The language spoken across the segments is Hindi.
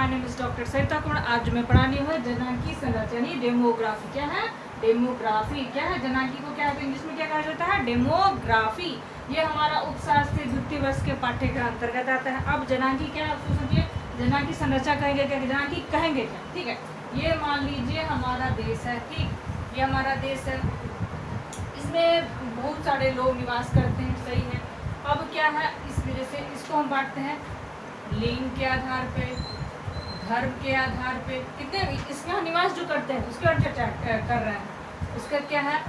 माय नेम इज डॉक्टर सरिता कुमार। आज मैं पढ़ानी हूँ जनांकी संरचना डेमोग्राफी। क्या है डेमोग्राफी? क्या है जनांकी को क्या है इंग्लिश में क्या कहा जाता है? डेमोग्राफी। ये हमारा उपशास्त्री द्वितीय वर्ष के पाठ्यक्रम अंतर्गत आता है। अब जनांकी क्या है आपको समझिए। जनांकी संरचना कहेंगे क्या? जनांकी कहेंगे क्या? ठीक है, ये मान लीजिए हमारा देश है। ठीक, ये हमारा देश है, इसमें बहुत सारे लोग निवास करते हैं। सही है। अब क्या है, इस वजह से इसको हम बांटते हैं लिंग के आधार पे, धर्म के आधार पे, कितने इसमें निवास जो करते हैं उसके बारे में चर्चा कर रहे हैं। उसका क्या है,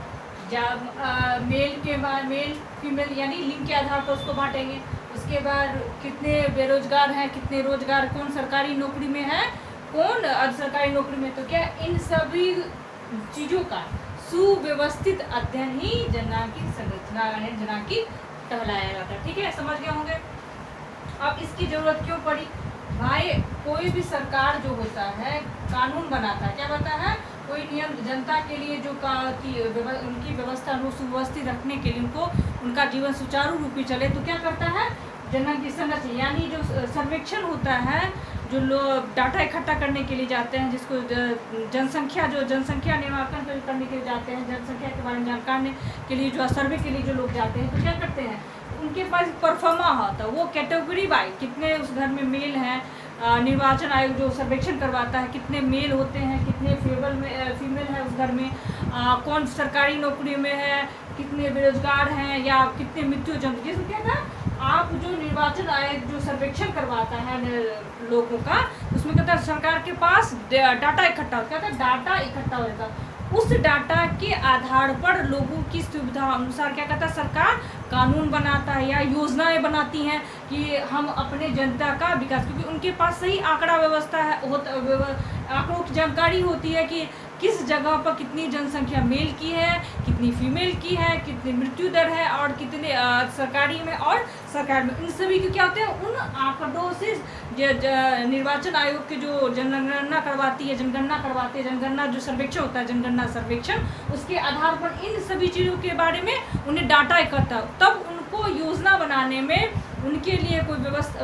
जब मेल के बाद मेल फीमेल यानी लिंग के आधार पर उसको बांटेंगे। उसके बाद कितने बेरोजगार हैं, कितने रोजगार, कौन सरकारी नौकरी में है, कौन अर्ध सरकारी नौकरी में। तो क्या इन सभी चीज़ों का सुव्यवस्थित अध्ययन ही जनांकी संरचना जनांकी कहलाया जाता है। ठीक है, समझ गए होंगे। अब इसकी जरूरत क्यों पड़ी भाई? कोई भी सरकार जो होता है कानून बनाता है, क्या बनाता है, कोई नियम जनता के लिए जो उनकी व्यवस्था सुव्यवस्थित रखने के लिए, उनको उनका जीवन सुचारू रूप से चले, तो क्या करता है जनांकी संरचना यानी जो सर्वेक्षण होता है, जो लोग डाटा इकट्ठा करने के लिए जाते हैं, जिसको जनसंख्या निर्माण करने के लिए जाते हैं, जनसंख्या के बारे में जानकारी के लिए जो सर्वे के लिए जो लोग जाते हैं, तो क्या करते हैं उनके पास परफॉर्मा होता है, वो कैटेगरी वाइज कितने उस घर में मेल हैं, निर्वाचन आयोग जो सर्वेक्षण करवाता है कितने मेल होते हैं, कितने फीमेल है उस घर में, कौन सरकारी नौकरी में है, कितने बेरोजगार हैं, या कितने मृत्यु जन्म। जिसमें क्या था, आप जो निर्वाचन आयोग जो सर्वेक्षण करवाता है लोगों का, उसमें कहता है सरकार के पास डाटा इकट्ठा होता है, डाटा इकट्ठा हो जाता है। उस डाटा के आधार पर लोगों की सुविधा अनुसार क्या कहता है सरकार कानून बनाता है या योजनाएं बनाती हैं कि हम अपने जनता का विकास, क्योंकि उनके पास सही आंकड़ा व्यवस्था है, आंकड़ों की जानकारी होती है कि किस जगह पर कितनी जनसंख्या मेल की है, कितनी फीमेल की है, कितनी मृत्यु दर है, और कितने सरकारी में और सरकार में। इन सभी के क्या होते हैं, उन आंकड़ों से निर्वाचन आयोग के जो जनगणना करवाती है, जनगणना जो सर्वेक्षण होता है, जनगणना सर्वेक्षण, उसके आधार पर इन सभी चीज़ों के बारे में उन्हें डाटा इकट्ठा, तब उनको योजना बनाने में, उनके लिए कोई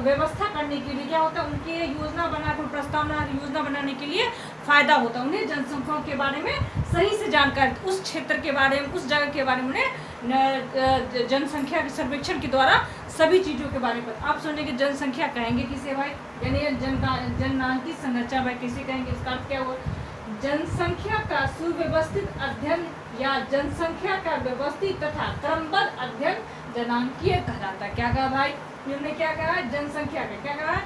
व्यवस्था करने के लिए क्या होता है, उनके योजना बना कोई प्रस्तावना योजना बनाने के लिए फ़ायदा होता है। उन्हें जनसंख्या के बारे में सही से जानकारी, उस क्षेत्र के बारे में, उस जगह के बारे में उन्हें जनसंख्या सर्वेक्षण के द्वारा सभी चीज़ों के बारे में। आप सुनेंगे जनसंख्या कहेंगे किसे भाई, यानी जनांकी संरचना भाई किसे कहेंगे, इसका अर्थ क्या हुआ, जनसंख्या का सुव्यवस्थित अध्ययन या जनसंख्या का व्यवस्थित तथा क्रमबद्ध अध्ययन जनांकीय कहलाता है। क्या कहा भाई, इन्होंने क्या कहा, जनसंख्या का क्या कहा,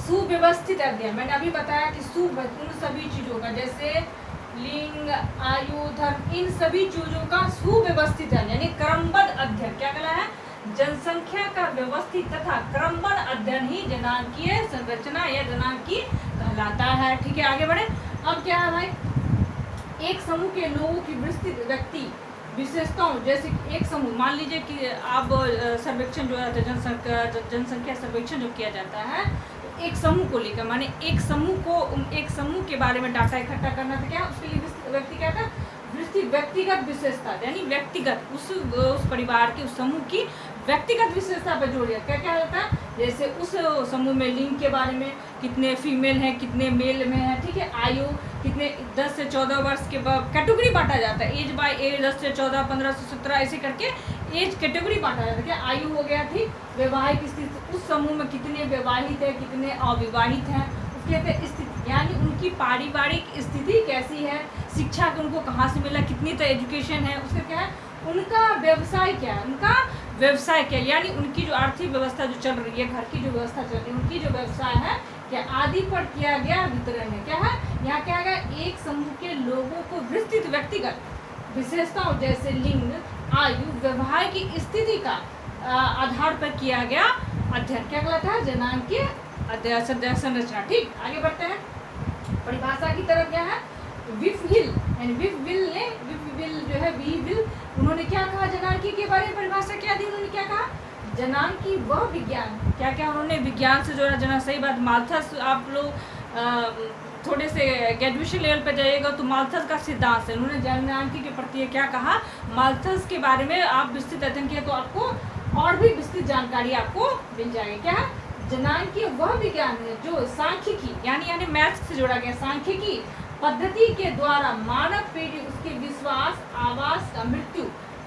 सुव्यवस्थित अध्ययन। मैंने अभी बताया कि उन सभी चीज़ों का, जैसे लिंग, आयु, धर्म, इन सभी चीज़ों का सुव्यवस्थित अध्ययन यानी क्रमबद्ध अध्ययन क्या कहला है, जनसंख्या का व्यवस्थित तथा क्रमबद्ध अध्ययन ही जनांकीय संरचना या जनांकी कहलाता है। ठीक है, आगे बढ़े। अब क्या है भाई, एक समूह के लोगों की विस्तृत व्यक्ति विशेषताओं, जैसे एक समूह, मान लीजिए कि आप सर्वेक्षण जो है जनसंख्या सर्वेक्षण जो किया जाता है, तो एक समूह को लेकर, माने एक समूह के बारे में डाटा इकट्ठा करना था, क्या उसके लिए व्यक्ति क्या था, व्यक्तिगत विशेषता यानी व्यक्तिगत उस परिवार के, उस समूह की व्यक्तिगत विशेषता पर जोड़ दिया। क्या क्या होता है, जैसे उस समूह में लिंग के बारे में, कितने फीमेल हैं, कितने मेल में हैं, ठीक है, आयु कितने, 10 से 14 वर्ष के बाद कैटेगरी बांटा जाता है, एज बाय एज, 10 से 14, 15 से 17 ऐसे करके एज कैटेगरी बांटा जाता है। क्या आयु हो गया, ठीक, वैवाहिक स्थिति, उस समूह में कितने विवाहित हैं, कितने अविवाहित हैं, उसके स्थिति यानी उनकी पारिवारिक स्थिति कैसी है, शिक्षा को उनको कहाँ से मिला, कितनी तो एजुकेशन है, उसका क्या है, उनका व्यवसाय क्या है, उनका व्यवसाय क्या, यानी उनकी जो आर्थिक व्यवस्था जो चल रही है, घर की जो व्यवस्था चल रही है, उनकी जो व्यवसाय है क्या, आदि पर किया गया वितरण है। क्या है, यहाँ क्या है, एक समूह के लोगों को विस्तृत व्यक्तिगत विशेषताओं जैसे लिंग, आयु, व्यवहार की स्थिति का आधार पर किया गया अध्ययन क्या कहलाता है, जनांकीय संरचना। ठीक, आगे बढ़ते हैं परिभाषा की तरफ। क्या है, विफविल जो है, वीविल, उन्होंने क्या कहा जनांकी के बारे में परिभाषा क्या दी, उन्होंने क्या कहा, जनांकी वह विज्ञान, क्या क्या उन्होंने विज्ञान से जोड़ा, जना सही बात। माल्थस, आप लोग थोड़े से ग्रेजुएशन लेवल पे जाइएगा तो माल्थस का सिद्धांत है, उन्होंने जनांकी के प्रति क्या कहा, माल्थस के बारे में आप विस्तृत अध्ययन किया तो आपको और भी विस्तृत जानकारी आपको मिल जाएगी। क्या है, जनांकीय वह विज्ञान है जो सांख्यिकी यानी मैथ्स से जोड़ा गया सांख्यिकी पद्धति के द्वारा मानव पीढ़ी उसके विश्वास, आवास का मृत्यु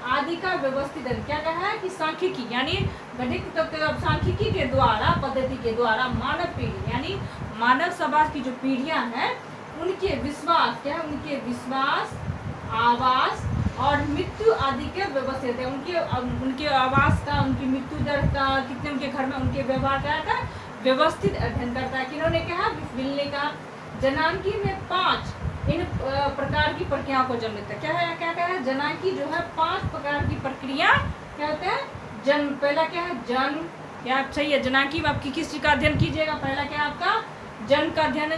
आदि का व्यवस्थित क्या कहा है कि सांख्यिकी यानी गणित सांख्यिकी के द्वारा पद्धति के द्वारा मानव पीढ़ी यानी मानव समाज की जो पीढ़ियां हैं उनके विश्वास क्या है, उनके विश्वास, आवास और मृत्यु आदि के व्यवस्थित है। उनके आवास का, उनकी मृत्यु दर का, कितने उनके घर में उनके व्यवहार का व्यवस्थित अध्ययन करता है। किन्होंने कहा? विल ने कहा। जनांकी में 5 इन प्रकार की प्रक्रियाओं को जन्म देता है। क्या है? जनांकी जो है 5 प्रकार की प्रक्रिया क्या होता है? जन्म। पहला क्या है? जन्म। क्या सही है? जनांकी में आपकी किस चीज का अध्ययन कीजिएगा? पहला क्या है आपका? जन्म का अध्ययन।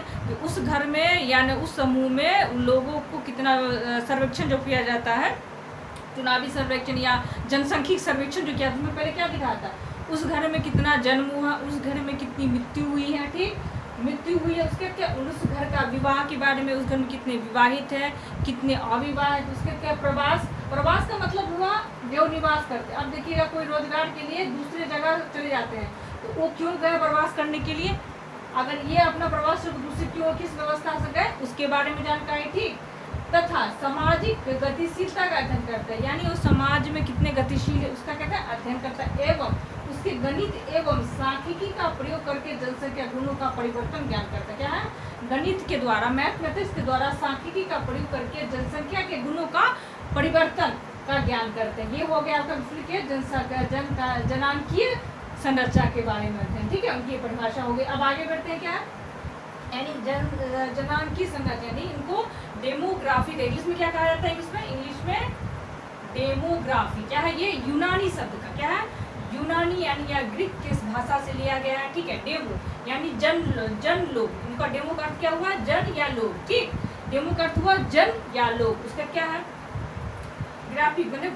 उस घर में यानी उस समूह में उन लोगों को कितना सर्वेक्षण जो किया जाता है, चुनावी सर्वेक्षण या जनसंख्यिक सर्वेक्षण जो किया, उसमें पहले क्या दिखाया था? उस घर में कितना जन्म हुआ, उस घर में कितनी मृत्यु हुई है, ठीक, मृत्यु हुई है, उसके क्या, उस घर का विवाह के बारे में, उस घर में कितने विवाहित है, कितने अविवाहित, उसके क्या प्रवास का मतलब हुआ जो निवास करते। अब देखिएगा कोई रोजगार के लिए दूसरे जगह चले जाते हैं तो वो क्यों गए प्रवास करने के लिए? अगर ये अपना प्रवास दूसरे क्यों, किस व्यवस्था से गए, उसके बारे में जानकारी, ठीक। तथा सामाजिक गतिशीलता का अध्ययन करता है यानी वो समाज में कितने गतिशील है उसका कहता है अध्ययन करता है। एवं उसके गणित एवं सांख्यिकी का प्रयोग करके जनसंख्या गुणों का परिवर्तन ज्ञान करता है। क्या है? गणित के द्वारा, मैथमेटिक्स के द्वारा सांख्यिकी का प्रयोग करके जनसंख्या के गुणों का परिवर्तन का ज्ञान करते हैं। ये हो गया आपका जनसंख्या जनांकीय संरचना के बारे में अध्ययन, ठीक है, उनकी परिभाषा हो गई। अब आगे बढ़ते हैं। क्या यानी जनांकीय संरचना यानी इनको डेमोग्राफी, इंग्लिश में क्या कहा जाता है? इंग्लिश में डेमोग्राफी। क्या है? ये यूनानी शब्द का क्या है? यूनानी यानी या ग्रीक की भाषा से लिया गया है, ठीक है। डेमो यानी जन लोग, उनका डेमो का अर्थ क्या हुआ? जन या लोग, ठीक। डेमो का अर्थ हुआ जन या लोग। उसका क्या है? ग्राफिक मैंने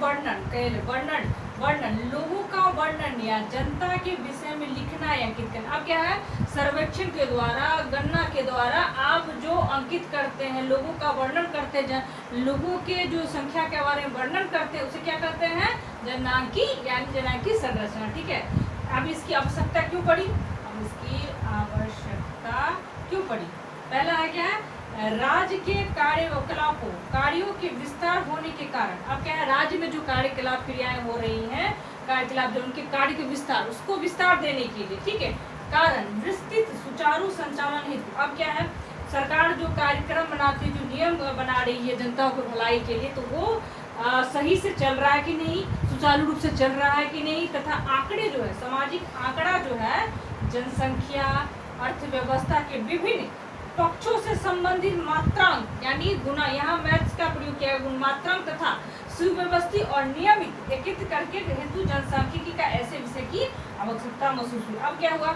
वर्णन लोगों का वर्णन या जनता के विषय में लिखना या अंकित करना। अब क्या है? सर्वेक्षण के द्वारा, गणना के द्वारा आप जो अंकित करते हैं, लोगों का वर्णन करते हैं, लोगों के जो संख्या के बारे में वर्णन करते हैं, उसे क्या करते हैं? जनांकी यानी जनांकी संरचना, ठीक है। अब इसकी आवश्यकता क्यों पड़ी? पहला है क्या है? राज्य के कार्यों के विस्तार होने के कारण। अब क्या है? राज्य में जो कार्यकलाप क्रियाएं हो रही हैं, कार्यकलाप जो उनके कार्य के विस्तार, उसको विस्तार देने के लिए, ठीक है, कारण विस्तृत सुचारू संचालन हेतु। अब क्या है? सरकार जो कार्यक्रम बनाती है, जो नियम बना रही है जनता को भलाई के लिए, तो वो सही से चल रहा है कि नहीं, सुचारू रूप से चल रहा है कि नहीं, तथा आंकड़े जो है, सामाजिक आंकड़ा जो है, जनसंख्या, अर्थव्यवस्था के विभिन्न पक्षों से संबंधित मात्रांक यानी गुना, यहाँ मैथ्स का प्रयोग किया है, मात्रांक तथा सुव्यवस्थित और नियमित एकत्रित करके हेतु जनसांख्यिकी का ऐसे विषय की आवश्यकता महसूस हुई। अब क्या हुआ?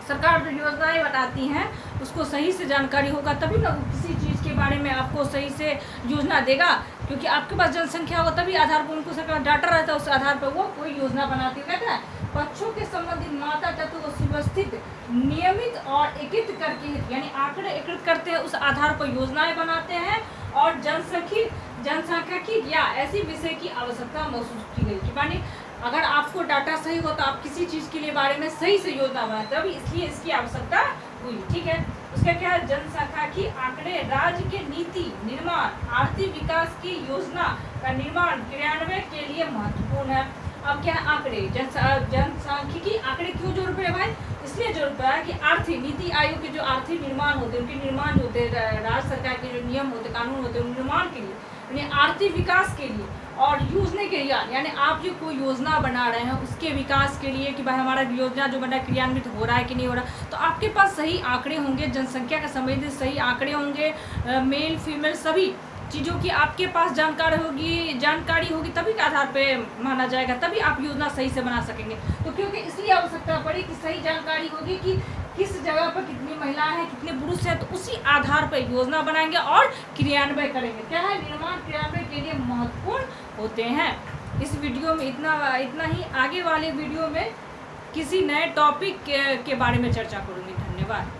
सरकार जो योजनाएं बताती हैं उसको सही से जानकारी होगा तभी ना किसी चीज़ के बारे में आपको सही से योजना देगा, क्योंकि आपके पास जनसंख्या होगा तभी आधार पर उनको सरकार डाटा रहता है, उस आधार पर वो कोई योजना बनाती रहता है। पक्षों के संबंधित मात्रा तत्व को सुव्यवस्थित, नियमित और एकत्रित करके यानी आंकड़े एकत्रित करते हैं, उस आधार पर योजनाएं बनाते हैं और जनसांख्यिकी या ऐसी विषय की आवश्यकता महसूस की गई। यानी अगर आपको डाटा सही हो तो आप किसी चीज़ के लिए बारे में सही से योजना बनाते हैं, इसलिए इसकी आवश्यकता हुई, ठीक है। उसका क्या है? जनसांख्यिकी आंकड़े राज्य के नीति निर्माण, आर्थिक विकास की योजना का निर्माण, क्रियान्वयन के लिए महत्वपूर्ण है। अब क्या है? आंकड़े, जनसांख्यिकी आंकड़े क्यों जरूरत है भाई? इसलिए जरूरत है कि आर्थिक नीति आयोग के जो आर्थिक निर्माण होते हैं, उनके निर्माण जो होते हैं, राज्य सरकार के जो नियम होते, कानून होते हैं, उन निर्माण के लिए, यानी आर्थिक विकास के लिए और योजना के लिए, यानी आप जो कोई योजना बना रहे हैं उसके विकास के लिए कि भाई हमारा योजना जो बना क्रियान्वित हो रहा है कि नहीं हो रहा, तो आपके पास सही आंकड़े होंगे, जनसंख्या का संबंधित सही आंकड़े होंगे, मेल फीमेल सभी चीज़ों की आपके पास जानकारी होगी तभी के आधार पे माना जाएगा, तभी आप योजना सही से बना सकेंगे। तो क्योंकि इसलिए आवश्यकता पड़ी कि सही जानकारी होगी कि किस जगह पर कितनी महिलाएं हैं, कितने पुरुष हैं, तो उसी आधार पर योजना बनाएंगे और क्रियान्वयन करेंगे। क्या है? निर्माण क्रियान्वयन के लिए महत्वपूर्ण होते हैं। इस वीडियो में इतना ही। आगे वाले वीडियो में किसी नए टॉपिक के बारे में चर्चा करूँगी। धन्यवाद।